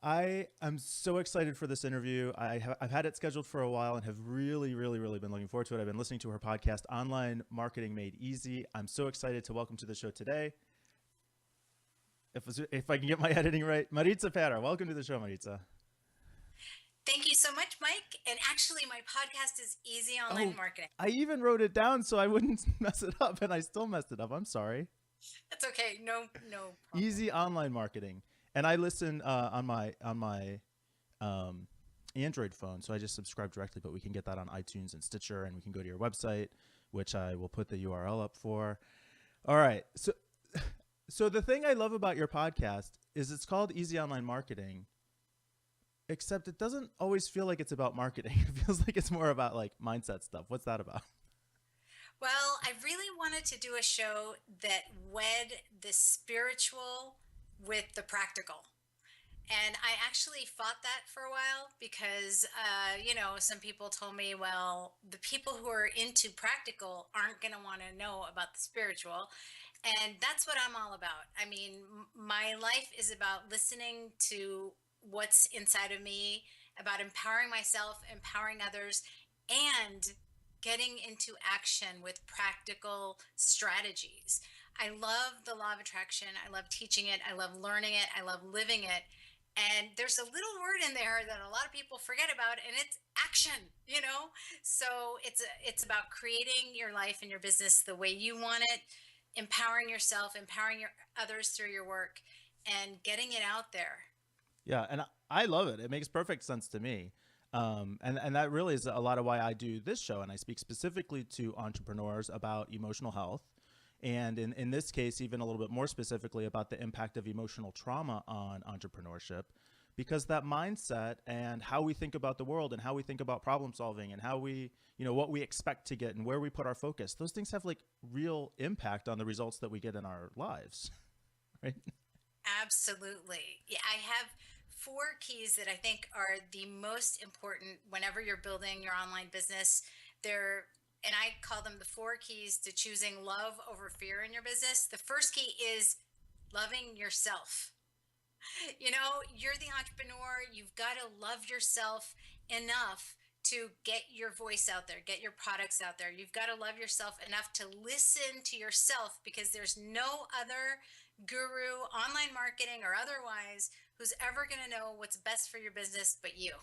I am so excited for this interview. I've had it scheduled for a while and have really, really, really been looking forward to it. I've been listening to her podcast, Online Marketing Made Easy. I'm so excited to welcome to the show today. If I can get my editing right, Maritza Parra. Welcome to the show, Maritza. Thank you so much, Mike. And actually, my podcast is Easy Online Oh, Marketing. I even wrote it down so I wouldn't mess it up, and I still messed it up. I'm sorry. That's okay. No problem. Easy online marketing, and I listen on my um, Android phone, so I just subscribe directly. But we can get that on iTunes and Stitcher, and we can go to your website, which I will put the URL up for. All right, so the thing I love about your podcast is it's called Easy Online Marketing, except it doesn't always feel like it's about marketing. It feels like it's more about like mindset stuff. What's that about? Well, I really wanted to do a show that wed the spiritual with the practical. And I actually fought that for a while because, some people told me, well, the people who are into practical aren't going to want to know about the spiritual. And that's what I'm all about. I mean, my life is about listening to what's inside of me, about empowering myself, empowering others, and getting into action with practical strategies. I love the law of attraction. I love teaching it. I love learning it. I love living it. And there's a little word in there that a lot of people forget about, and it's action. So it's about creating your life and your business the way you want it, empowering yourself, empowering your others through your work, and getting it out there. Yeah, and I love it. It makes perfect sense to me. And that really is a lot of why I do this show. And I speak specifically to entrepreneurs about emotional health. And in this case, even a little bit more specifically about the impact of emotional trauma on entrepreneurship, because that mindset and how we think about the world and how we think about problem solving and how we, what we expect to get and where we put our focus, those things have like real impact on the results that we get in our lives, right? Absolutely. Yeah, I have four keys that I think are the most important whenever you're building your online business. They're and I call them the four keys to choosing love over fear in your business. The first key is loving yourself. You're the entrepreneur. You've got to love yourself enough to get your voice out there, get your products out there. You've got to love yourself enough to listen to yourself because there's no other guru, online marketing or otherwise, who's ever going to know what's best for your business but you.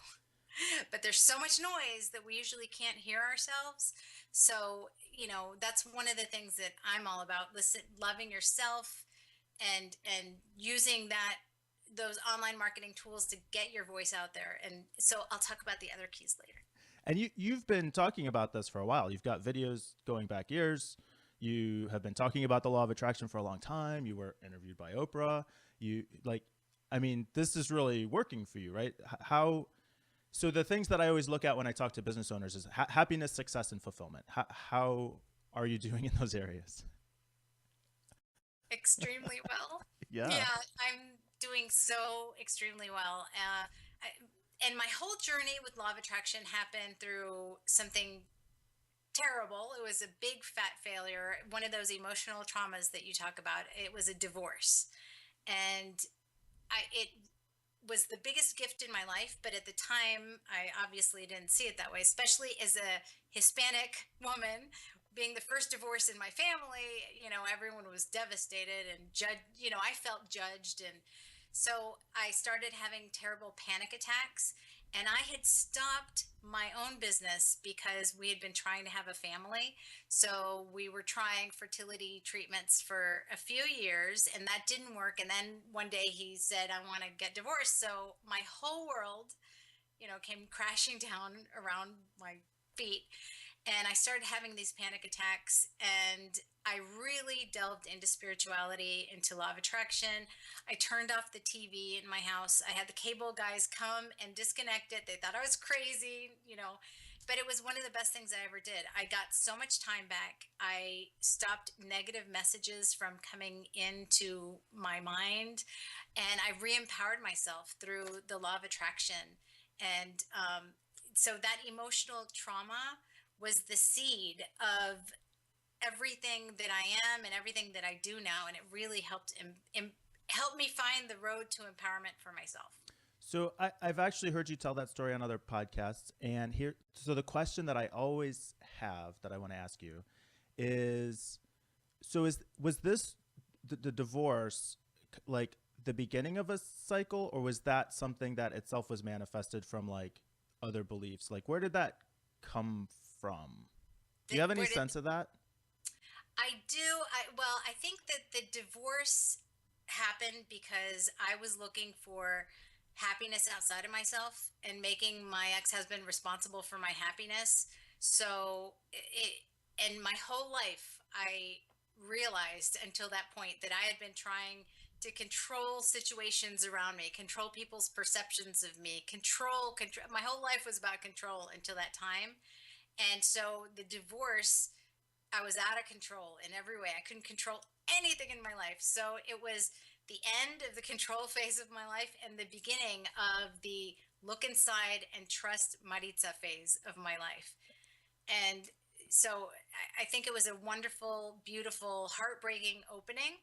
But there's so much noise that we usually can't hear ourselves. So, that's one of the things that I'm all about. Listen, loving yourself and using those online marketing tools to get your voice out there. And so I'll talk about the other keys later. And you've been talking about this for a while. You've got videos going back years. You have been talking about the law of attraction for a long time. You were interviewed by Oprah. You like, I mean, this is really working for you, right? How? So the things that I always look at when I talk to business owners is happiness, success, and fulfillment. How are you doing in those areas? Extremely well. Yeah. Yeah, I'm doing so extremely well. And my whole journey with law of attraction happened through something terrible. It was a big fat failure, one of those emotional traumas that you talk about. It was a divorce. And it was the biggest gift in my life, but at the time, I obviously didn't see it that way, especially as a Hispanic woman. Being the first divorce in my family, everyone was devastated and I felt judged. And so I started having terrible panic attacks. And I had stopped my own business because we had been trying to have a family. So we were trying fertility treatments for a few years and that didn't work. And then one day he said, I want to get divorced. So my whole world, came crashing down around my feet. And I started having these panic attacks, and I really delved into spirituality, into law of attraction. I turned off the TV in my house. I had the cable guys come and disconnect it. They thought I was crazy, but it was one of the best things I ever did. I got so much time back. I stopped negative messages from coming into my mind, and I re empowered myself through the law of attraction. And so that emotional trauma was the seed of everything that I am and everything that I do now, and it really helped help me find the road to empowerment for myself. So I've actually heard you tell that story on other podcasts, and here, so the question that I always have that I want to ask you is, so is was this the divorce like the beginning of a cycle, or was that something that itself was manifested from like other beliefs? Like, where did that come from? Do you have any Where did sense of that? I do? I think that the divorce happened because I was looking for happiness outside of myself and making my ex-husband responsible for my happiness. So and my whole life, I realized until that point that I had been trying to control situations around me, control people's perceptions of me, control. My whole life was about control until that time. And so the divorce, I was out of control in every way. I couldn't control anything in my life. So it was the end of the control phase of my life and the beginning of the look inside and trust Maritza phase of my life. And so I think it was a wonderful, beautiful, heartbreaking opening.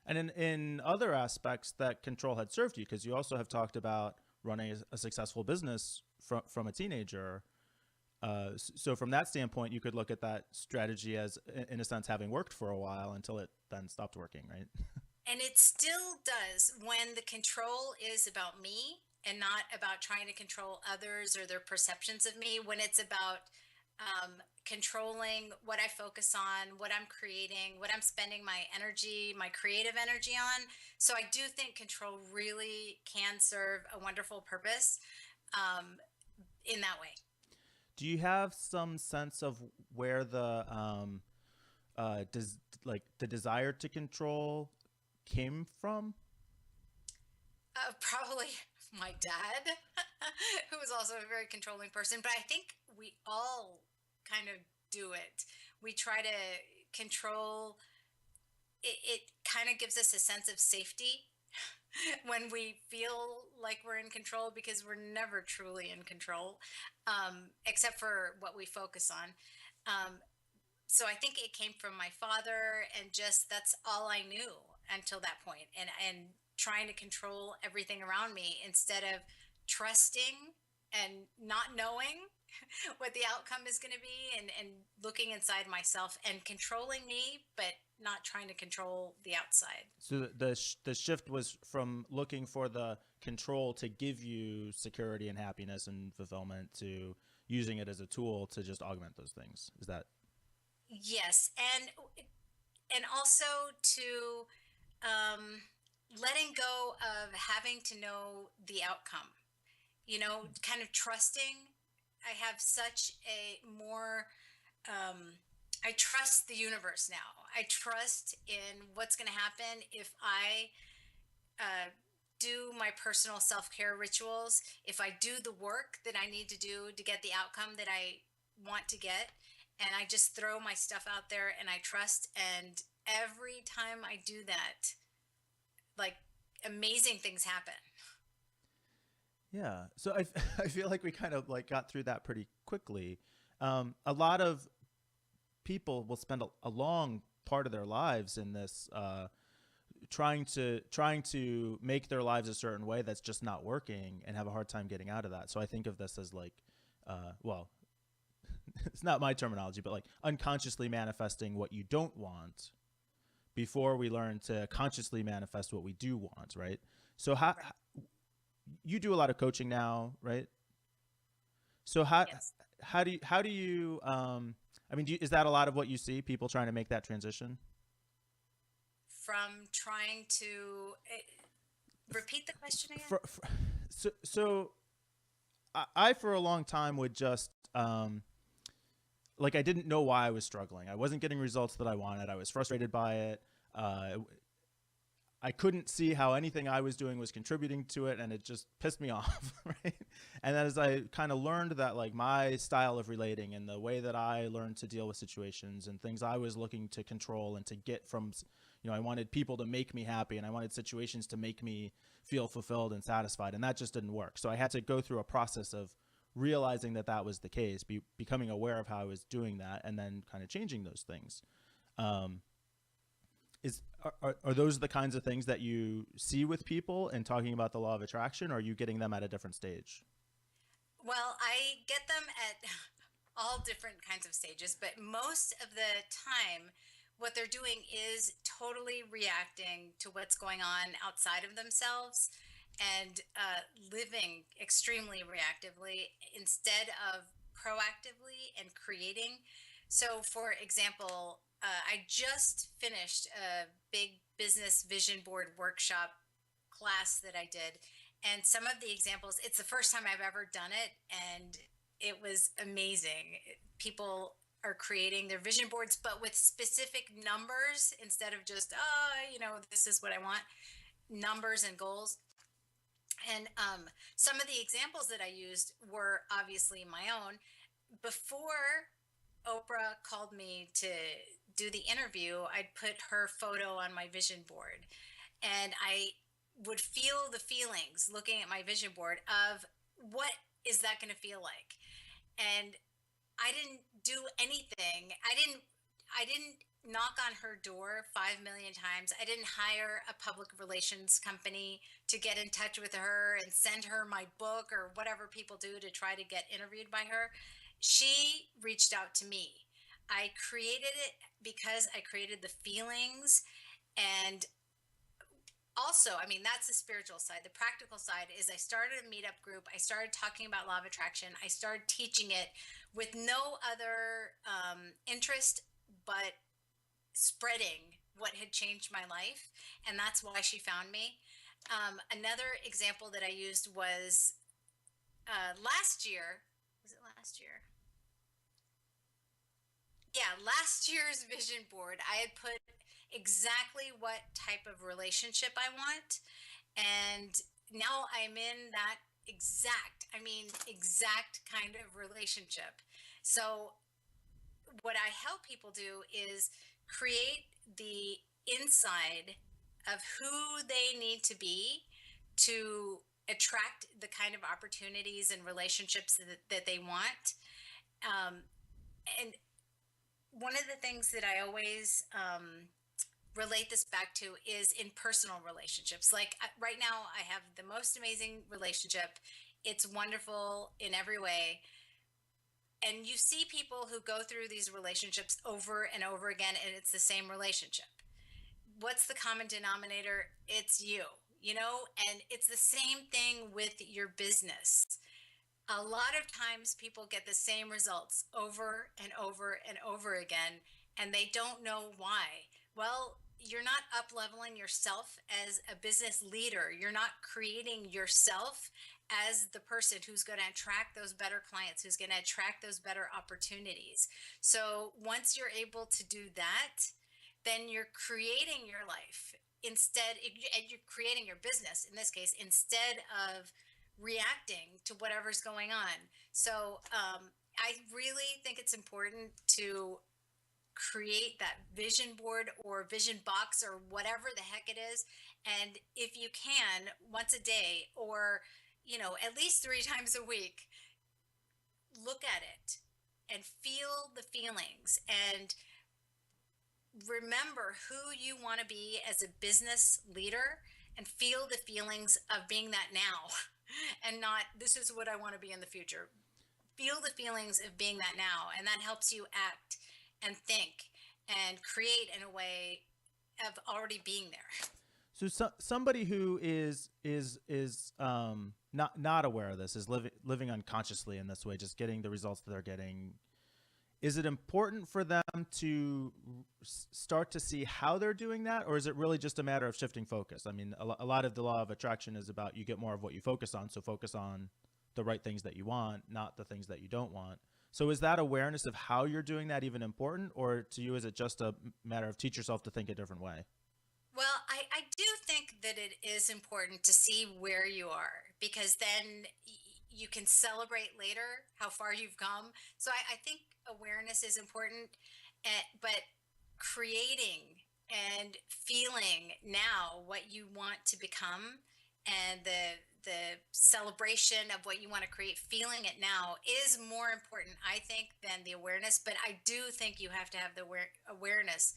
And in other aspects, that control had served you because you also have talked about running a successful business from a teenager. So from that standpoint, you could look at that strategy as, in a sense, having worked for a while until it then stopped working, right? And it still does when the control is about me and not about trying to control others or their perceptions of me, when it's about controlling what I focus on, what I'm creating, what I'm spending my energy, my creative energy on. So I do think control really can serve a wonderful purpose um, in that way. Do you have some sense of where the does like the desire to control came from? Probably my dad, who was also a very controlling person. But I think we all kind of do it. We try to control. It kind of gives us a sense of safety when we feel like we're in control, because we're never truly in control, except for what we focus on. Um, so I think it came from my father, and just that's all I knew until that point, and trying to control everything around me instead of trusting and not knowing what the outcome is going to be, and looking inside myself and controlling me, but not trying to control the outside. So the shift was from looking for the control to give you security and happiness and fulfillment to using it as a tool to just augment those things. Is that Yes, and also to um, letting go of having to know the outcome. Kind of trusting. I have such a more I trust the universe now. I trust in what's going to happen if I uh, do my personal self care rituals, if I do the work that I need to do to get the outcome that I want to get, and I just throw my stuff out there and I trust. And every time I do that, like, amazing things happen. yeah? So I feel like we kind of like got through that pretty quickly. A lot of people will spend a long part of their lives in this trying to make their lives a certain way that's just not working and have a hard time getting out of that. So I think of this as like, well, it's not my terminology, but like unconsciously manifesting what you don't want before we learn to consciously manifest what we do want, right? So how Right. you do a lot of coaching now, right? So Yes. how do you I mean, is that a lot of what you see people trying to make that transition? From trying to repeat the question again. For so I for a long time would just like I didn't know why I was struggling. I wasn't getting results that I wanted. I was frustrated by it. Uh, I couldn't see how anything I was doing was contributing to it, and it just pissed me off, right? And then as I kind of learned that like my style of relating and the way that I learned to deal with situations and things I was looking to control and to get from, I wanted people to make me happy and I wanted situations to make me feel fulfilled and satisfied, and that just didn't work. So I had to go through a process of realizing that that was the case, becoming aware of how I was doing that, and then kind of changing those things. Um, Are those the kinds of things that you see with people and talking about the law of attraction, or are you getting them at a different stage? Well, I get them at all different kinds of stages, but most of the time, what they're doing is totally reacting to what's going on outside of themselves and living extremely reactively instead of proactively and creating. So, for example, I just finished a big business vision board workshop class that I did. And some of the examples, it's the first time I've ever done it. And it was amazing. People are creating their vision boards, but with specific numbers instead of just, oh, this is what I want, numbers and goals. And some of the examples that I used were obviously my own. Before Oprah called me to do the interview, I'd put her photo on my vision board. And I would feel the feelings looking at my vision board of what is that going to feel like. And I didn't do anything. I didn't knock on her door 5 million times. I didn't hire a public relations company to get in touch with her and send her my book or whatever people do to try to get interviewed by her. She reached out to me. I created it because I created the feelings. And also, I mean, that's the spiritual side. The practical side is I started a meetup group. I started talking about law of attraction. I started teaching it with no other interest but spreading what had changed my life. And that's why she found me. Another example that I used was last year. Was it last year? Yeah, last year's vision board, I had put exactly what type of relationship I want. And now I'm in that exact kind of relationship. So, what I help people do is create the inside of who they need to be to attract the kind of opportunities and relationships that they want. Um, and one of the things that I always relate this back to is in personal relationships. Like right now, I have the most amazing relationship. It's wonderful in every way. And you see people who go through these relationships over and over again, and it's the same relationship. What's the common denominator? It's you, and it's the same thing with your business. A lot of times people get the same results over and over and over again, and they don't know why. Well, you're not up leveling yourself as a business leader. You're not creating yourself as the person who's going to attract those better clients, who's going to attract those better opportunities. So once you're able to do that, then you're creating your life instead, and you're creating your business in this case, instead of reacting to whatever's going on. So I really think it's important to create that vision board or vision box or whatever the heck it is. And if you can, once a day or, at least 3 times a week, look at it and feel the feelings and remember who you want to be as a business leader and feel the feelings of being that now and not this is what I want to be in the future. Feel the feelings of being that now, and that helps you act and think and create in a way of already being there. Somebody who is not aware of this, is living unconsciously in this way, just getting the results that they're getting. Is it important for them to start to see how they're doing that, or is it really just a matter of shifting focus? I mean, a lot of the law of attraction is about you get more of what you focus on. So focus on the right things that you want, not the things that you don't want. So is that awareness of how you're doing that even important, or to you, is it just a matter of teach yourself to think a different way? Well, I do think that it is important to see where you are because then you can celebrate later how far you've come. So I think awareness is important, but creating and feeling now what you want to become and the celebration of what you want to create, feeling it now is more important, I think, than the awareness. But I do think you have to have the awareness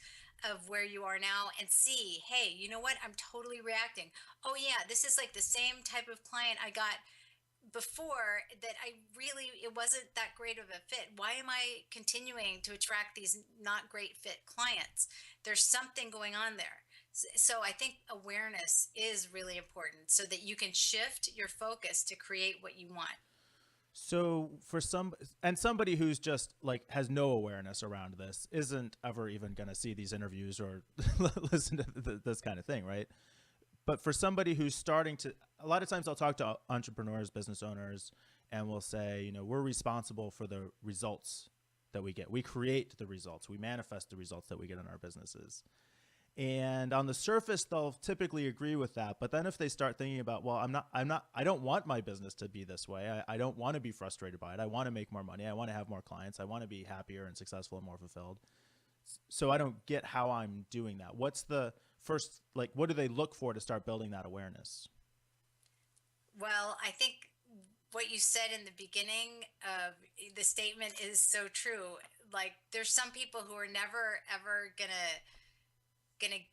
of where you are now and see, hey, you know what? I'm totally reacting. Oh, yeah, this is like the same type of client I got before that it wasn't that great of a fit. Why am I continuing to attract these not great fit clients? There's something going on there. So I think awareness is really important so that you can shift your focus to create what you want. So for somebody who's just like has no awareness around this isn't ever even going to see these interviews or listen to this kind of thing, right? But for somebody who's starting to, a lot of times I'll talk to entrepreneurs, business owners, and we'll say, we're responsible for the results that we get. We create the results. We manifest the results that we get in our businesses. And on the surface, they'll typically agree with that. But then if they start thinking about, well, I don't want my business to be this way. I don't want to be frustrated by it. I want to make more money. I want to have more clients. I want to be happier and successful and more fulfilled. So I don't get how I'm doing that. What's the first, like, what do they look for to start building that awareness? Well, I think what you said in the beginning of the statement is so true. Like, there's some people who are never ever gonna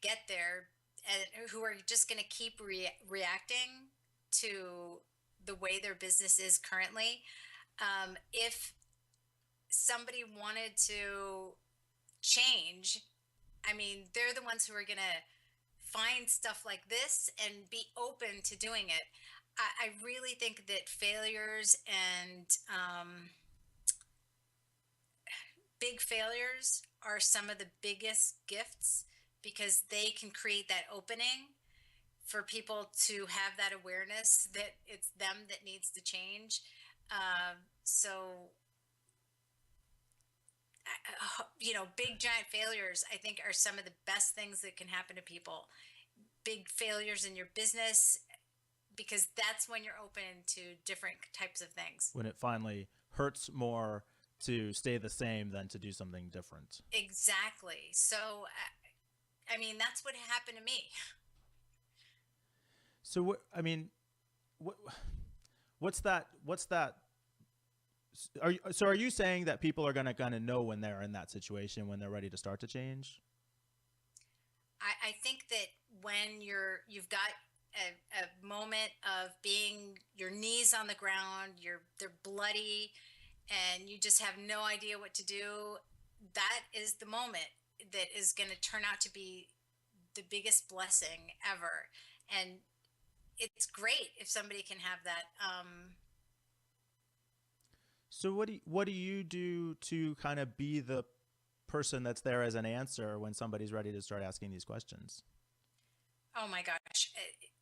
get there, and who are just gonna keep reacting to the way their business is currently. If somebody wanted to change, I mean, they're the ones who are gonna find stuff like this and be open to doing it. I really think that failures and big failures are some of the biggest gifts because they can create that opening for people to have that awareness that it's them that needs to change. So, big giant failures, I think, are some of the best things that can happen to people. Big failures in your business, because that's when you're open to different types of things. When it finally hurts more to stay the same than to do something different. Exactly. So, I mean, that's what happened to me. So what, I mean, what, what's that? What's that? So are you saying that people are going to kind of know when they're in that situation, when they're ready to start to change? I think that when you've got a moment of being your knees on the ground, they're bloody, and you just have no idea what to do, that is the moment that is going to turn out to be the biggest blessing ever. And it's great if somebody can have that. So what do you do to kind of be the person that's there as an answer when somebody's ready to start asking these questions? Oh my gosh,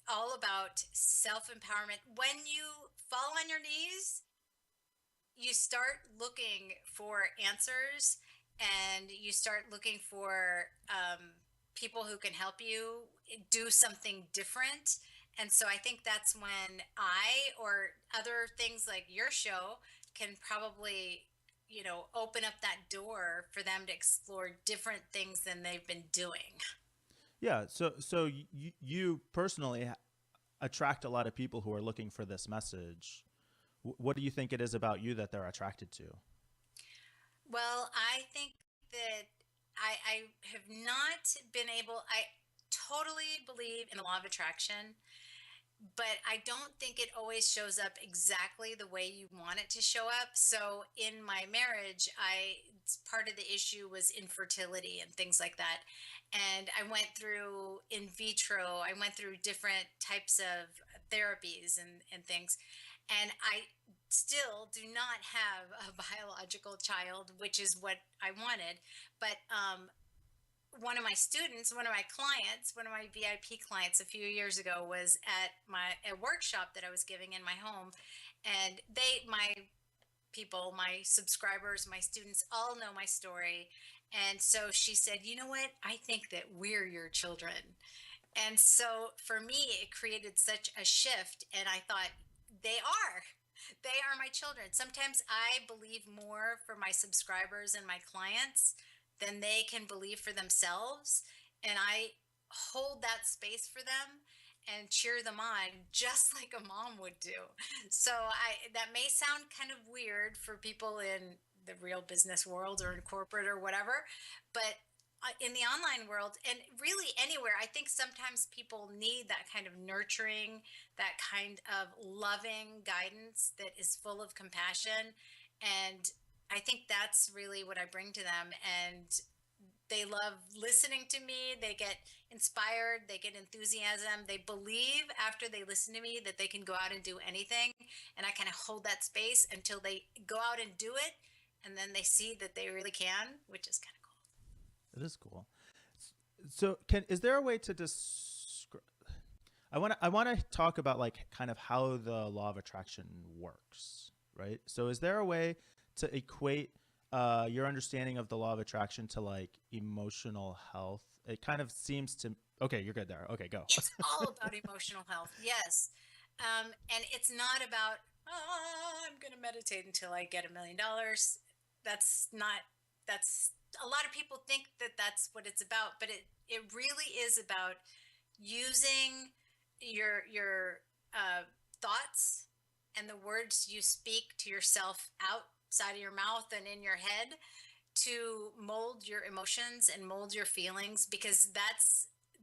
all about self empowerment. When you fall on your knees, you start looking for answers, and you start looking for people who can help you do something different. And so I think that's when or other things like your show can probably, open up that door for them to explore different things than they've been doing. Yeah. So you personally attract a lot of people who are looking for this message. What do you think it is about you that they're attracted to? Well, I think that I have not been able, I totally believe in the law of attraction, but I don't think it always shows up exactly the way you want it to show up. So in my marriage, part of the issue was infertility and things like that. And I went through in vitro, I went through different types of therapies and things. And I still do not have a biological child, which is what I wanted. But one of my clients, one of my VIP clients a few years ago was at a workshop that I was giving in my home, and my people, my subscribers, my students all know my story. And so she said, "You know what? I think that we're your children." And so for me, it created such a shift, and I thought, they are. They are my children. Sometimes I believe more for my subscribers and my clients than they can believe for themselves. And I hold that space for them and cheer them on just like a mom would do. So that may sound kind of weird for people in the real business world or in corporate or whatever, but in the online world and really anywhere. I think sometimes people need that kind of nurturing, that kind of loving guidance that is full of compassion. And I think that's really what I bring to them. And they love listening to me. They get inspired, they get enthusiasm. They believe after they listen to me that they can go out and do anything. And I kind of hold that space until they go out and do it. And then they see that they really can, which is kind of cool. It is cool. So, can is there a way to describe? I want to talk about like kind of how the law of attraction works, right? So, is there a way to equate your understanding of the law of attraction to like emotional health? It kind of seems to. Okay, you're good there. Okay, go. It's all about emotional health, yes. And it's not about, oh, I'm going to meditate until I get $1 million. That's not, that's, a lot of people think that that's what it's about, but it really is about using your thoughts and the words you speak to yourself outside of your mouth and in your head to mold your emotions and mold your feelings, because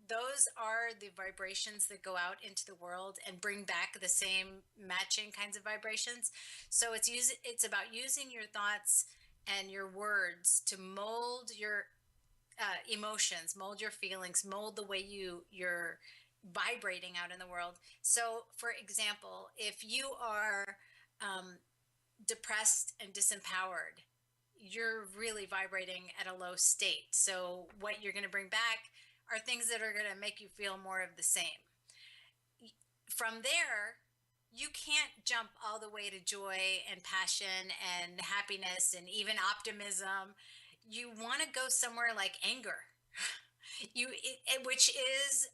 those are the vibrations that go out into the world and bring back the same matching kinds of vibrations. So it's about using your thoughts and your words to mold your emotions, mold your feelings, mold the way you're vibrating out in the world. So, for example, if you are um, depressed and disempowered, you're really vibrating at a low state. So, what you're going to bring back are things that are going to make you feel more of the same. From there, you can't jump all the way to joy and passion and happiness and even optimism. You want to go somewhere like anger, which is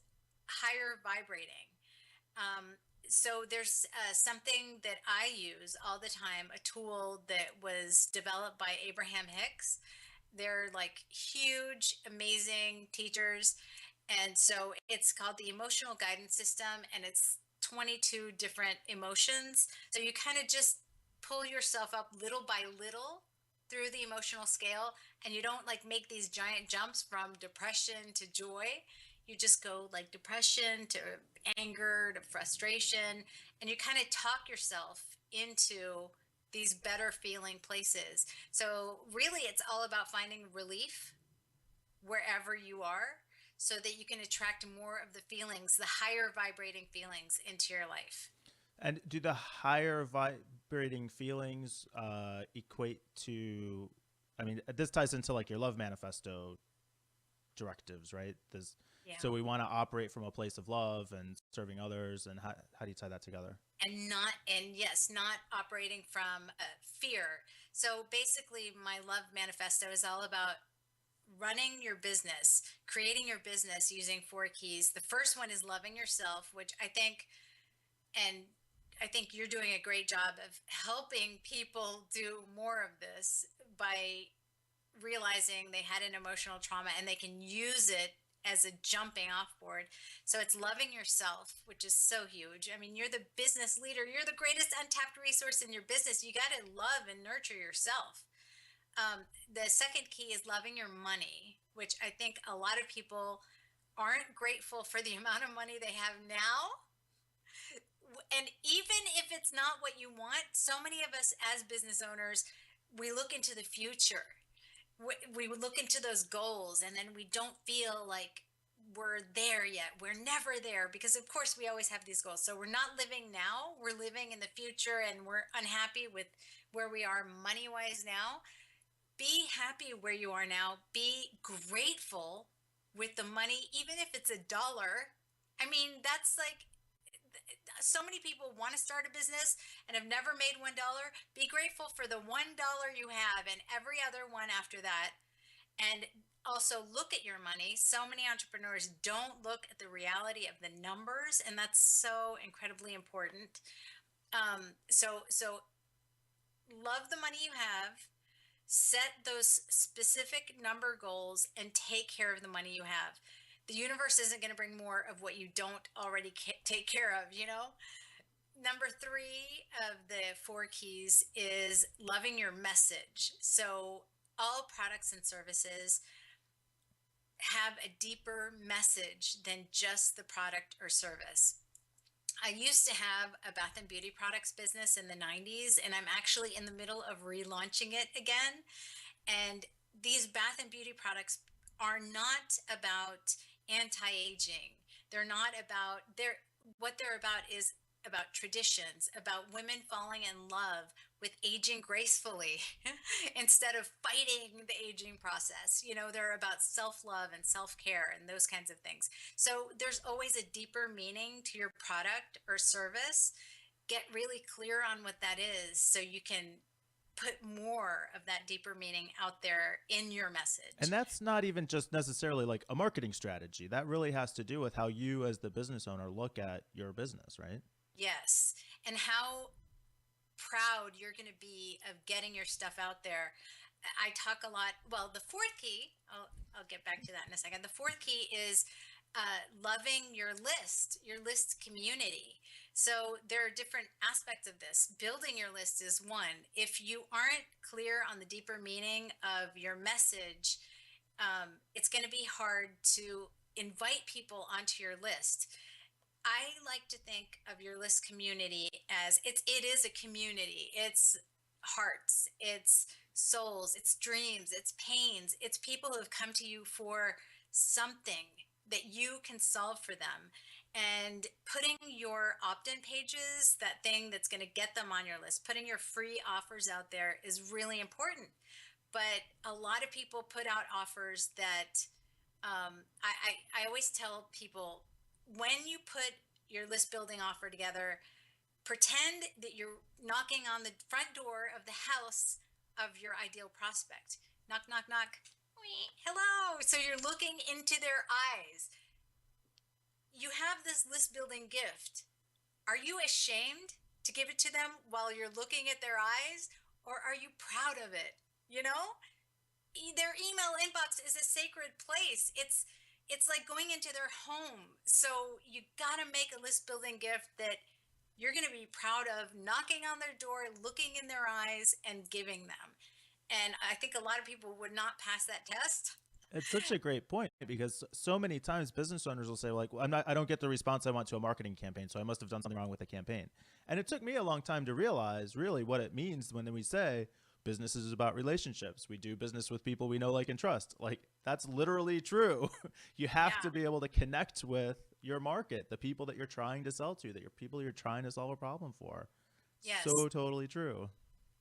higher vibrating. Um, so there's something that I use all the time, a tool that was developed by Abraham Hicks. They're like huge, amazing teachers. And so it's called the emotional guidance system, and it's 22 different emotions. So you kind of just pull yourself up little by little through the emotional scale, and you don't like make these giant jumps from depression to joy. You just go like depression to anger to frustration, and you kind of talk yourself into these better feeling places. So really it's all about finding relief wherever you are so that you can attract more of the feelings, the higher vibrating feelings into your life. And do the higher vibrating feelings equate to? I mean, this ties into like your love manifesto directives, right? Yeah. So we want to operate from a place of love and serving others. And how do you tie that together? And yes, not operating from fear. So basically my love manifesto is all about running your business, creating your business using four keys. The first one is loving yourself, which and I think you're doing a great job of helping people do more of this by realizing they had an emotional trauma and they can use it as a jumping off board. So it's loving yourself, which is so huge. I mean, you're the business leader, you're the greatest untapped resource in your business. You got to love and nurture yourself. The second key is loving your money, which I think a lot of people aren't grateful for the amount of money they have now. And even if it's not what you want, so many of us as business owners, we look into the future. We look into those goals, and then we don't feel like we're there yet. We're never there because, of course, we always have these goals. So we're not living now, we're living in the future, and we're unhappy with where we are money wise now. Be happy where you are now. Be grateful with the money, even if it's $1. I mean, that's like so many people want to start a business and have never made $1. Be grateful for the $1 you have and every other one after that. And also look at your money. So many entrepreneurs don't look at the reality of the numbers, and that's so incredibly important. So love the money you have, set those specific number goals, and take care of the money you have. The universe isn't going to bring more of what you don't already take care of, you know? Number three of the four keys is loving your message. So, all products and services, have a deeper message than just the product or service. I used to have a bath and beauty products business in the 90s, and I'm actually in the middle of relaunching it again. And these bath and beauty products are not about anti-aging. They're not about they're what they're about is about traditions, about women falling in love with aging gracefully instead of fighting the aging process. You know, they're about self-love and self-care and those kinds of things. So there's always a deeper meaning to your product or service. Get really clear on what that is so you can put more of that deeper meaning out there in your And message. that's not even just necessarily like a marketing strategy. That really has to do with how you, as the business owner, look at your business, right? Yes. And how proud you're going to be of getting your stuff out there. I talk a lot. Well, the fourth key, I'll get back to that in a second. The fourth key is loving your list community. So there are different aspects of this. Building your list is one. If you aren't clear on the deeper meaning of your message, it's going to be hard to invite people onto your list. I like to think of your list community as it is a community. It's hearts, it's souls, it's dreams, it's pains, it's people who have come to you for something that you can solve for them. And putting your opt-in pages, that thing that's going to get them on your list, putting your free offers out there is really important. But a lot of people put out offers that I always tell people, when you put your list building offer together, pretend that you're knocking on the front door of the house of your ideal prospect. Knock, knock, knock. Hello. So you're looking into their eyes. You have this list building gift. Are you ashamed to give it to them while you're looking at their eyes? Or are you proud of it? You know? Their email inbox is a sacred place. It's like going into their home. So you got to make a list building gift that you're going to be proud of, knocking on their door, looking in their eyes and giving them. And I think a lot of people would not pass that test. It's such a great point because so many times business owners will say like, well, I don't get the response I want to a marketing campaign, so I must have done something wrong with the campaign. And it took me a long time to realize really what it means when we say business is about relationships. We do business with people we know, like, and trust. Like, that's literally true. You have Yeah. to be able to connect with your market, the people that you're trying to sell to, that your people you're trying to solve a problem for. Yes. So totally true.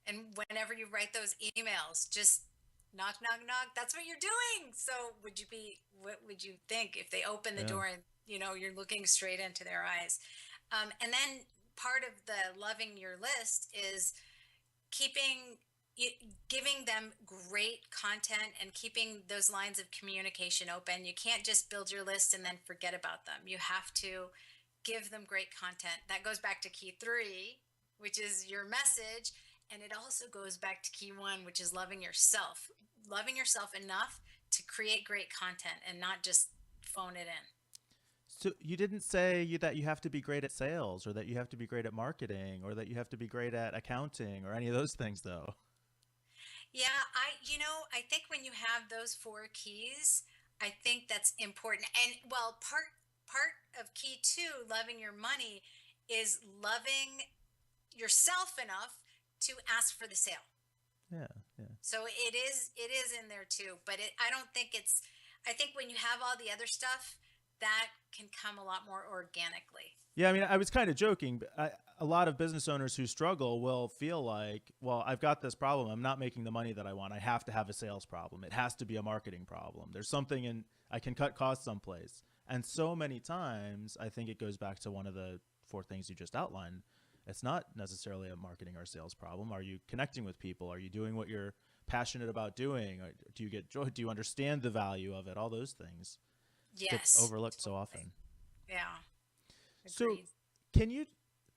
And whenever you write those emails, just knock, knock, knock. That's what you're doing. So what would you think if they open the Yeah. door and, you're looking straight into their eyes? And then part of the loving your list is keeping giving them great content and keeping those lines of communication open. You can't just build your list and then forget about them. You have to give them great content. That goes back to key 3, which is your message, and it also goes back to key 1, which is loving yourself. Loving yourself enough to create great content and not just phone it in. So you didn't say that you have to be great at sales or that you have to be great at marketing or that you have to be great at accounting or any of those things though. Yeah, I think when you have those 4 keys, I think that's important. And well, part of key 2, loving your money, is loving yourself enough to ask for the sale. Yeah, yeah. So it is in there too, but I don't think it's. I think when you have all the other stuff, that can come a lot more organically. Yeah, I mean, I was kind of joking, but a lot of business owners who struggle will feel like, well, I've got this problem. I'm not making the money that I want. I have to have a sales problem. It has to be a marketing problem. There's something in, I can cut costs someplace. And so many times, I think it goes back to one of the 4 things you just outlined. It's not necessarily a marketing or sales problem. Are you connecting with people? Are you doing what you're passionate about doing? Or do you get joy? Do you understand the value of it? All those things get Yes, overlooked so totally. often. Yeah, So, agreed. can you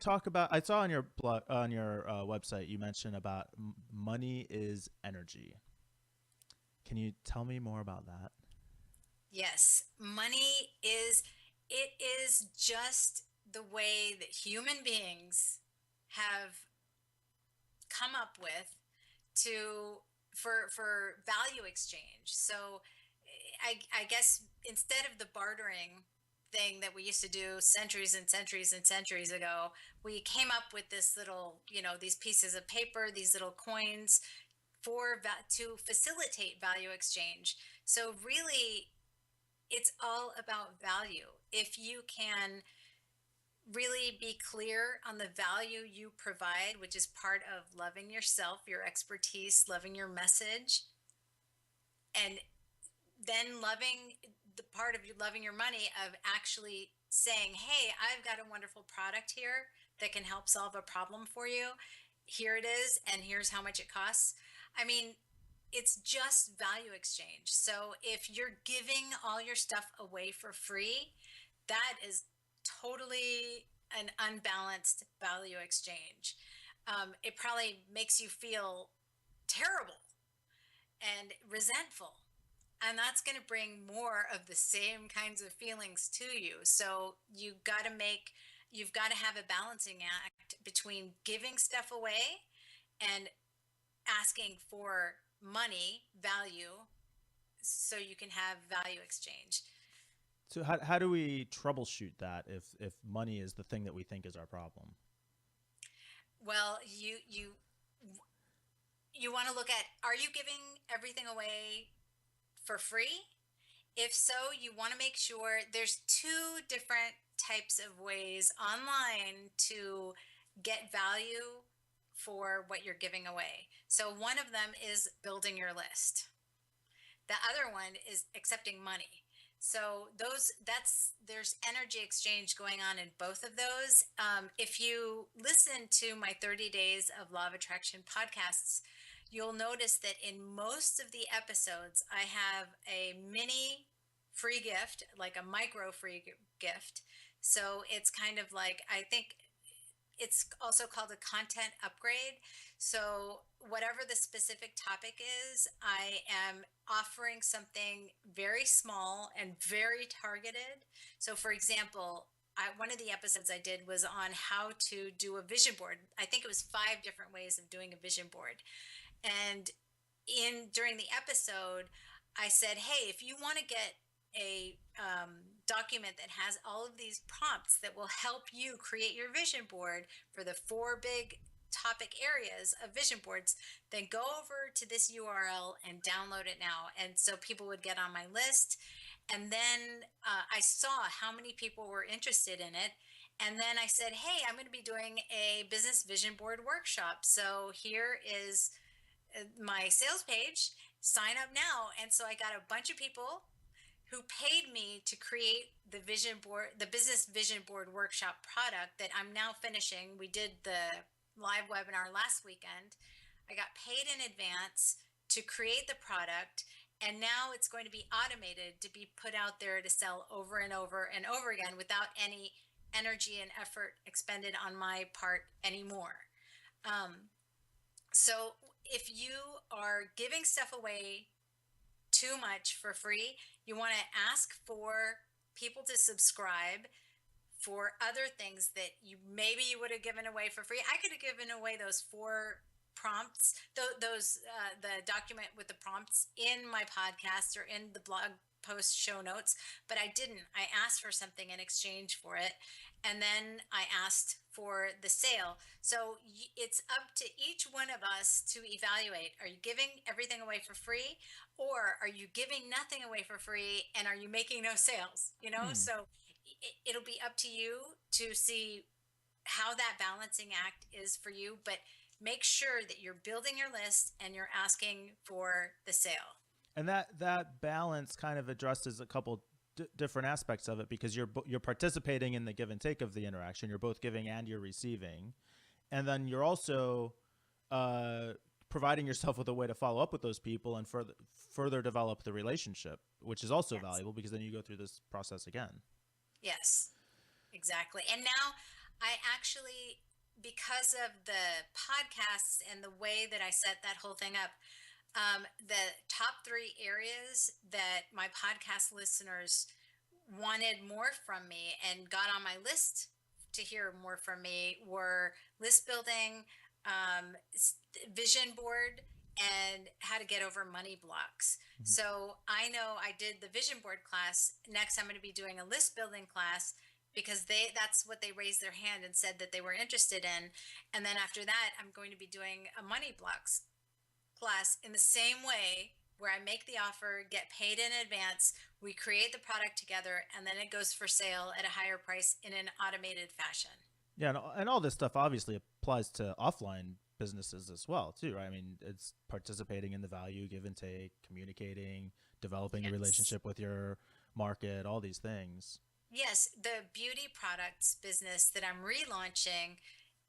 talk about? I saw on your blog, on your website, you mentioned about money is energy. Can you tell me more about that? Yes, money is it is just the way that human beings have come up with to for value exchange. So I guess instead of the bartering thing that we used to do centuries and centuries and centuries ago, we came up with this little, these pieces of paper, these little coins to facilitate value exchange. So really, it's all about value. If you can really be clear on the value you provide, which is part of loving yourself, your expertise, loving your message, and then loving the part of you loving your money of actually saying, hey, I've got a wonderful product here that can help solve a problem for you. Here it is, and here's how much it costs. I mean, it's just value exchange. So if you're giving all your stuff away for free, that is totally an unbalanced value exchange. It probably makes you feel terrible and resentful. And that's going to bring more of the same kinds of feelings to you. So you've got to have a balancing act between giving stuff away and asking for money value so you can have value exchange. So how do we troubleshoot that if money is the thing that we think is our problem? Well, you want to look at, are you giving everything away for free? If so, you want to make sure there's two different types of ways online to get value for what you're giving away. So one of them is building your list. The other one is accepting money. So there's energy exchange going on in both of those. If you listen to my 30 Days of Law of Attraction podcasts, you'll notice that in most of the episodes, I have a mini free gift, like a micro free gift. So it's kind of like, I think it's also called a content upgrade. So, whatever the specific topic is, I am offering something very small and very targeted. So, for example, one of the episodes I did was on how to do a vision board. I think it was 5 different ways of doing a vision board. And during the episode, I said, hey, if you want to get a document that has all of these prompts that will help you create your vision board for the 4 big topic areas of vision boards, then go over to this URL and download it now. And so people would get on my list. And then I saw how many people were interested in it. And then I said, hey, I'm going to be doing a business vision board workshop. So here is my sales page. Sign up now. And so I got a bunch of people who paid me to create the business vision board workshop product that I'm now finishing. We did the live webinar last weekend. I got paid in advance to create the product, and now it's going to be automated to be put out there to sell over and over and over again without any energy and effort expended on my part anymore. So if you are giving stuff away too much for free, you want to ask for people to subscribe for other things that you would have given away for free. I could have given away those 4 prompts, the document with the prompts in my podcast or in the blog post show notes, but I didn't. I asked for something in exchange for it, and then I asked for the sale. So it's up to each one of us to evaluate: are you giving everything away for free, or are you giving nothing away for free and are you making no sales? Hmm. So it'll be up to you to see how that balancing act is for you, but make sure that you're building your list and you're asking for the sale. And that balance kind of addresses a couple different aspects of it, because you're participating in the give and take of the interaction. You're both giving and you're receiving, and then you're also providing yourself with a way to follow up with those people and further develop the relationship, which is also Yes. valuable because then you go through this process again. Yes, exactly. And now I actually, because of the podcasts and the way that I set that whole thing up, the top 3 areas that my podcast listeners wanted more from me and got on my list to hear more from me were list building, vision board, and how to get over money blocks. Mhm. So I know I did the vision board class. Next, I'm going to be doing a list building class because that's what they raised their hand and said that they were interested in. And then after that, I'm going to be doing a money blocks class in the same way where I make the offer, get paid in advance, we create the product together, and then it goes for sale at a higher price in an automated fashion. Yeah, and all this stuff obviously applies to offline businesses as well, too, right? I mean, it's participating in the value, give and take, communicating, developing the Yes. relationship with your market, all these things. Yes, the beauty products business that I'm relaunching,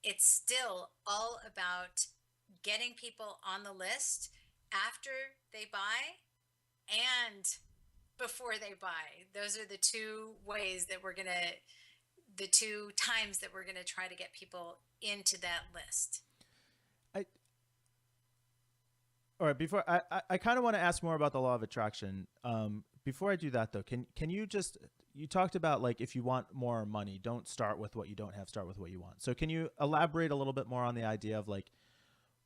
it's still all about getting people on the list after they buy and before they buy. Those are the two ways that the two times that we're going to try to get people into that list. I All right, before I kind of want to ask more about the law of attraction. Before I do that though, can you just, you talked about like if you want more money, don't start with what you don't have, start with what you want. So can you elaborate a little bit more on the idea of like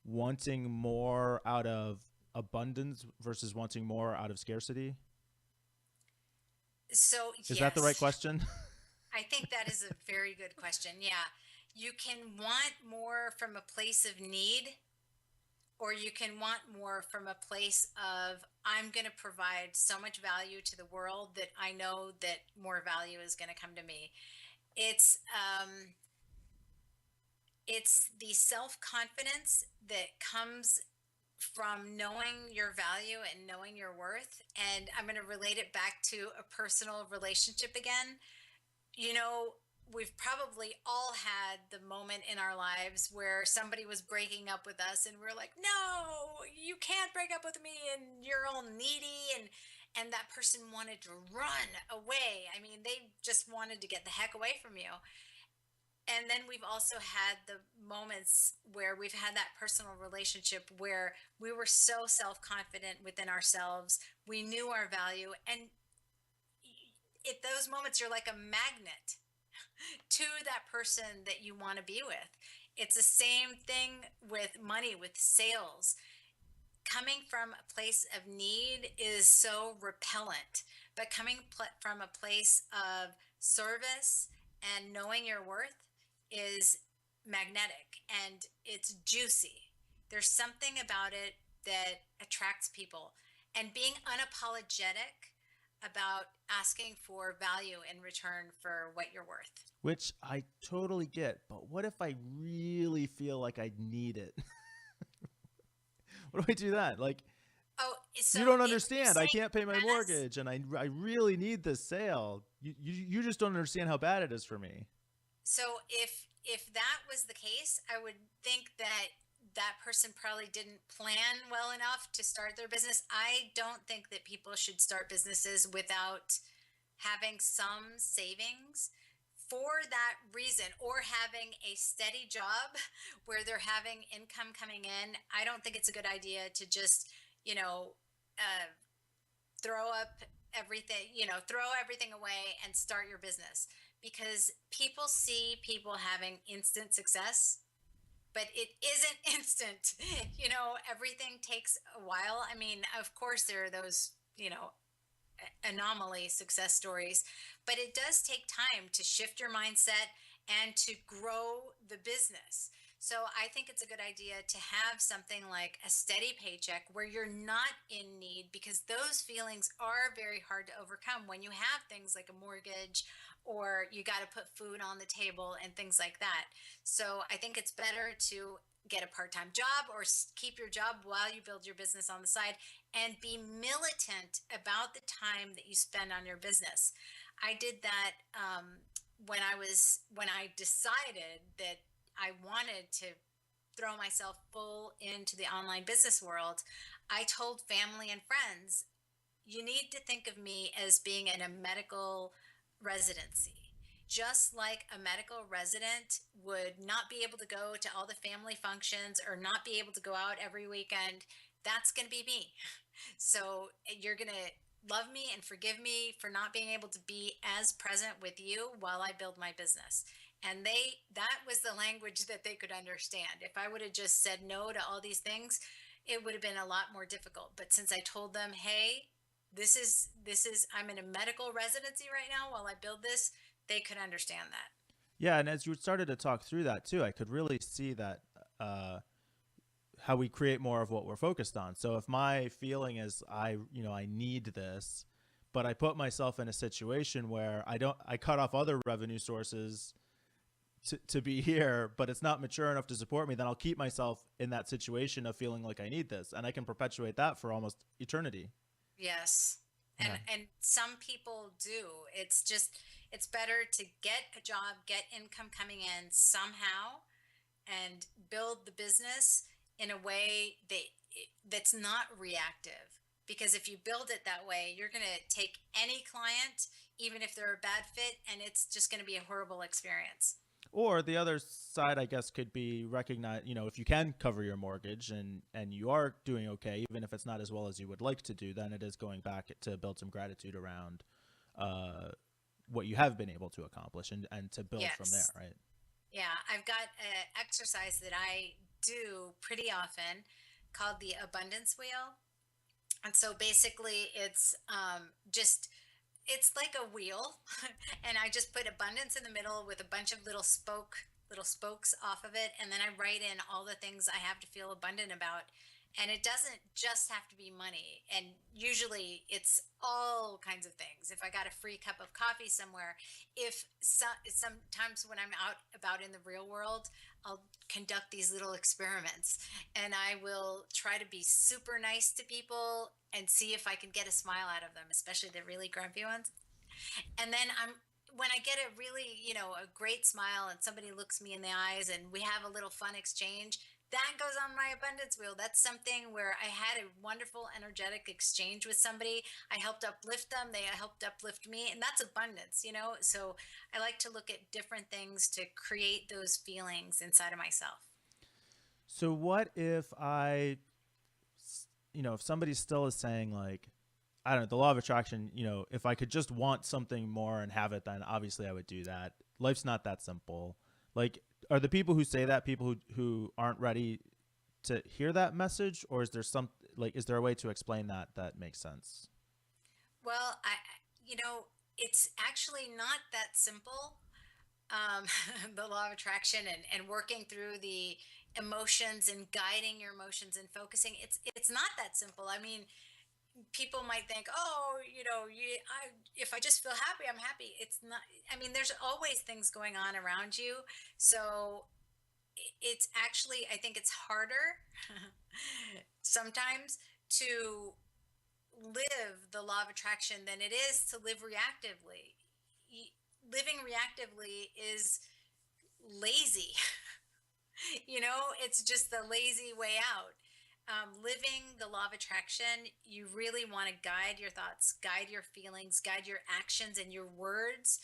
wanting more out of abundance versus wanting more out of scarcity? So, Is that the right yes, question? I think that is a very good question. Yeah. You can want more from a place of need, or you can want more from a place of, I'm going to provide so much value to the world that I know that more value is going to come to me. It's, it's the self confidence that comes from knowing your value and knowing your worth. And I'm going to relate it back to a personal relationship again. You know, we've probably all had the moment in our lives where somebody was breaking up with us and we're like, "No, you can't break up with me and you're all needy." And that person wanted to run away. I mean, they just wanted to get the heck away from you. And then we've also had the moments where we've had that personal relationship where we were so self-confident within ourselves, we knew our value, and at those moments you're like a magnet to that person that you want to be with. It's the same thing with money, with sales. Coming from a place of need is so repellent, but coming from a place of service and knowing your worth is magnetic and it's juicy. There's something about it that attracts people. And being unapologetic about asking for value in return for what you're worth. Which I totally get, but what if I really feel like I need it? What do I do that? Like, Oh, so you don't if you're understand. I saying can't pay my premise, mortgage, and I really need this sale. You just don't understand how bad it is for me. so if that was the case, I would think that that person probably didn't plan well enough to start their business. I don't think that people should start businesses without having some savings for that reason, or having a steady job where they're having income coming in. I don't think it's a good idea to just, you know, uh, throw up everything, throw everything away and start your business, because people see people having instant success, but it isn't instant. Everything takes a while. I mean, of course there are those, anomaly success stories, but it does take time to shift your mindset and to grow the business. So I think it's a good idea to have something like a steady paycheck where you're not in need, because those feelings are very hard to overcome when you have things like a mortgage, or you got to put food on the table and things like that. So I think it's better to get a part-time job or keep your job while you build your business on the side, and be militant about the time that you spend on your business. I did that when I decided that I wanted to throw myself full into the online business world. I told family and friends, you need to think of me as being in a medical residency. Just like a medical resident would not be able to go to all the family functions or not be able to go out every weekend, that's going to be me. So you're going to love me and forgive me for not being able to be as present with you while I build my business. And that was the language that they could understand. If I would have just said no to all these things, it would have been a lot more difficult. But since I told them, hey, this is I'm in a medical residency right now while I build this, they could understand that. Yeah, and as you started to talk through that too, I could really see that uh, how we create more of what we're focused on. So if my feeling is I need this, but I put myself in a situation where I cut off other revenue sources to be here, but it's not mature enough to support me, then I'll keep myself in that situation of feeling like I need this, and I can perpetuate that for almost eternity. Yes. Yeah. And some people do. It's just it's better to get a job, get income coming in somehow and build the business in a way that's not reactive. Because if you build it that way, you're going to take any client, even if they're a bad fit, and it's just going to be a horrible experience. Or the other side, I guess, could be recognize, if you can cover your mortgage and you are doing okay, even if it's not as well as you would like to do, then it is going back to build some gratitude around uh, what you have been able to accomplish and to build from there, Yes. right? Yeah, I've got an exercise that I do pretty often called the abundance wheel. And so basically just it's like a wheel and I just put abundance in the middle with a bunch of little spokes off of it, and then I write in all the things I have to feel abundant about. And it doesn't just have to be money, and usually it's all kinds of things. If I got a free cup of coffee somewhere, if sometimes when I'm out about in the real world, I'll conduct these little experiments, and I will try to be super nice to people and see if I can get a smile out of them, especially the really grumpy ones. And then when I get a really, a great smile and somebody looks me in the eyes and we have a little fun exchange, that goes on my abundance wheel. That's something where I had a wonderful energetic exchange with somebody. I helped uplift them, they helped uplift me, and that's abundance. So I like to look at different things to create those feelings inside of myself. So what if if somebody still is saying like, I don't know, the law of attraction, if I could just want something more and have it, then obviously I would do that. Life's not that simple. Like, are the people who say that people who aren't ready to hear that message, or is there some is there a way to explain that makes sense? Well, it's actually not that simple. um, the law of attraction and working through the emotions and guiding your emotions and focusing, it's not that simple. I mean, people might think, oh, if I just feel happy, I'm happy. It's not. I mean, there's always things going on around you. So it's actually, I think it's harder sometimes to live the law of attraction than it is to live reactively. Living reactively is lazy. It's just the lazy way out. Living the law of attraction, you really want to guide your thoughts, guide your feelings, guide your actions and your words.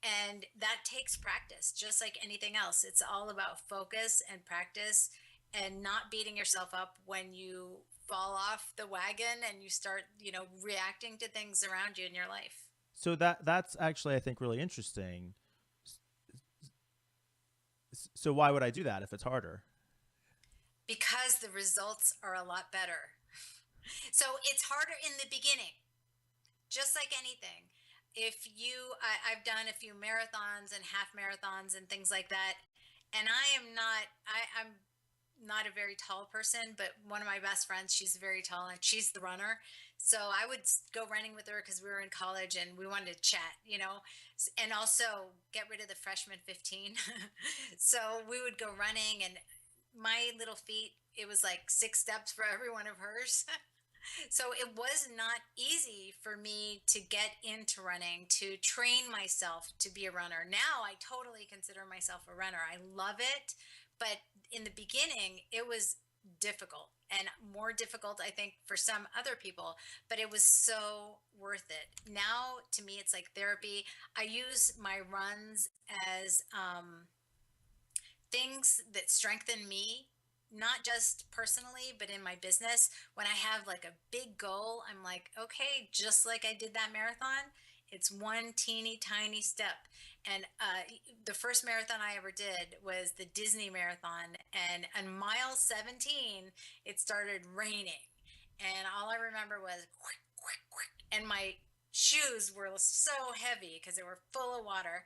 And that takes practice, just like anything else. It's all about focus and practice and not beating yourself up when you fall off the wagon and you start, reacting to things around you in your life. So that's actually, I think, really interesting. So why would I do that if it's harder? Because the results are a lot better. So it's harder in the beginning, just like anything. I've done a few marathons and half marathons and things like that, and I'm not a very tall person, but one of my best friends, she's very tall and she's the runner. So I would go running with her because we were in college and we wanted to chat, and also get rid of the freshman 15. So we would go running, and my little feet, it was like 6 steps for every one of hers. So it was not easy for me to get into running, to train myself to be a runner. Now I totally consider myself a runner. I love it. But in the beginning, it was difficult and more difficult, I think, for some other people, but it was so worth it. Now, to me, it's like therapy. I use my runs as things that strengthen me, not just personally, but in my business. When I have like a big goal, I'm like, okay, just like I did that marathon, It's one teeny tiny step. And the first marathon I ever did was the Disney Marathon. And on mile 17, it started raining. And all I remember was quick, quick, quick. And my shoes were so heavy because they were full of water.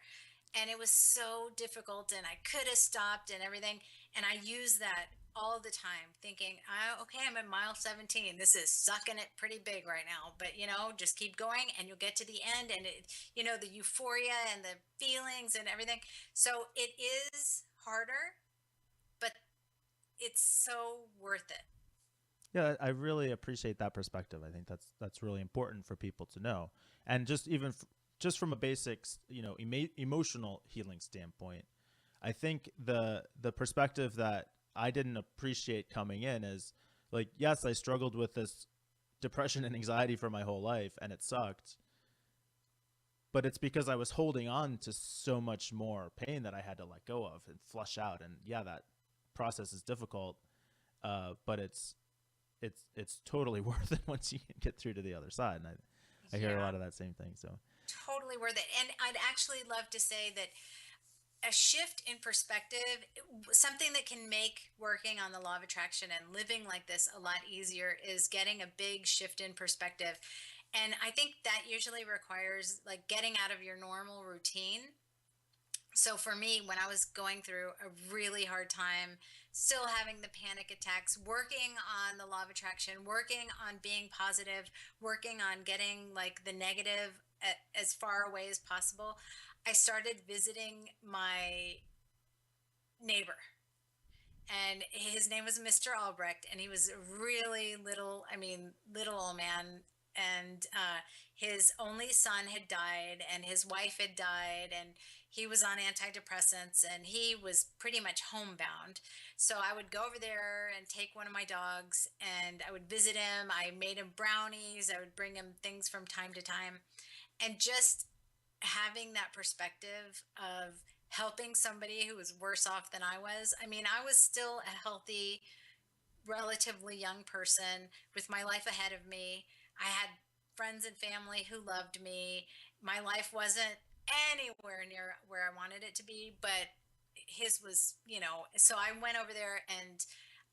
And it was so difficult. And I could have stopped and everything. And I use that all the time, thinking, okay, I'm at mile 17. This is sucking it pretty big right now, but just keep going and you'll get to the end. And the euphoria and the feelings and everything. So it is harder, but it's so worth it. Yeah, I really appreciate that perspective. I think that's really important for people to know, and just from a basics, emotional healing standpoint, I think the perspective that I didn't appreciate coming in is like, yes, I struggled with this depression and anxiety for my whole life, and it sucked. But it's because I was holding on to so much more pain that I had to let go of and flush out. And yeah, that process is difficult, but it's totally worth it once you get through to the other side. And I hear a Yeah, lot of that same thing. So totally worth it. And I'd actually love to say that a shift in perspective, something that can make working on the law of attraction and living like this a lot easier, is getting a big shift in perspective. And I think that usually requires like getting out of your normal routine. So for me, when I was going through a really hard time, still having the panic attacks, working on the law of attraction, working on being positive, working on getting like the negative as far away as possible, I started visiting my neighbor. And his name was Mr. Albrecht, and he was a really little, I mean, little old man. And his only son had died, and his wife had died, and he was on antidepressants, and he was pretty much homebound. So I would go over there and take one of my dogs, and I would visit him. I made him brownies. I would bring him things from time to time, and just having that perspective of helping somebody who was worse off than I was. I mean, I was still a healthy, relatively young person with my life ahead of me. I had friends and family who loved me. My life wasn't anywhere near where I wanted it to be, but his was, so I went over there and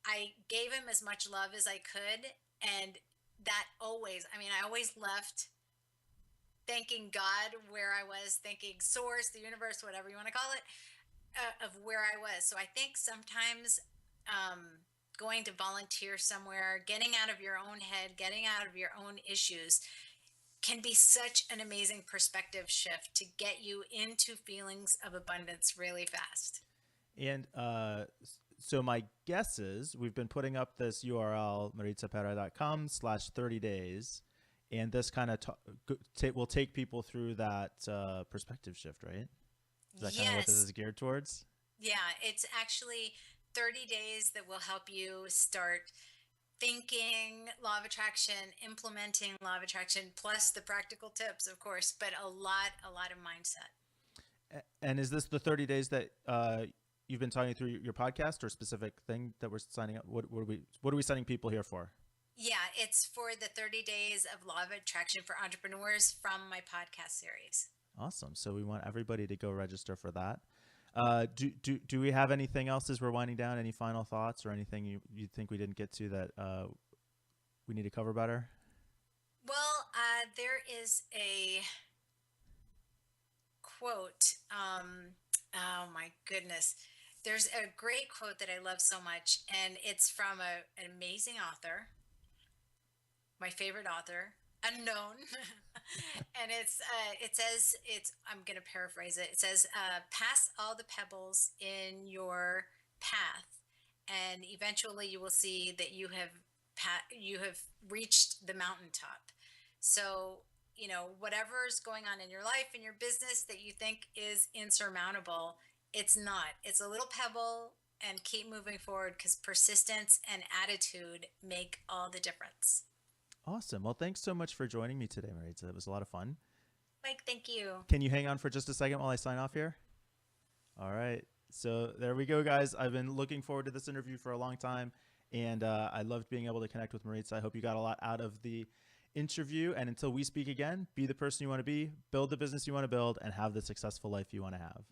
I gave him as much love as I could. And that always, I mean, I always left thanking God where I was, thanking source, the universe, whatever you want to call it, of where I was. So I think sometimes going to volunteer somewhere, getting out of your own head, getting out of your own issues can be such an amazing perspective shift to get you into feelings of abundance really fast. and so my guess is we've been putting up this URL maritzaparra.com/30 days, and this kind of will take people through that perspective shift, right? Is that kind of what this Yes. is geared towards? Yeah, it's actually 30 days that will help you start thinking law of attraction, implementing law of attraction, plus the practical tips, of course, but a lot of mindset. And is this the 30 days that you've been talking through your podcast, or specific thing that we're signing up? What are we sending people here for? Yeah, it's for the 30 days of law of attraction for entrepreneurs from my podcast series. Awesome. So we want everybody to go register for that. Do we have anything else as we're winding down? Any final thoughts or anything you think we didn't get to that we need to cover better? Well, there is a quote. Oh my goodness. There's a great quote that I love so much, and it's from an amazing author, my favorite author, unknown. And it says, I'm going to paraphrase it. It says, pass all the pebbles in your path, and eventually you will see that you have reached the mountaintop. So, whatever's going on in your life, in your business that you think is insurmountable, it's not. It's a little pebble, and keep moving forward, because persistence and attitude make all the difference. Awesome. Well, thanks so much for joining me today, Maritza. It was a lot of fun. Mike, thank you. Can you hang on for just a second while I sign off here? All right. So there we go, guys. I've been looking forward to this interview for a long time, and I loved being able to connect with Maritza. I hope you got a lot out of the interview. And until we speak again, be the person you want to be, build the business you want to build, and have the successful life you want to have.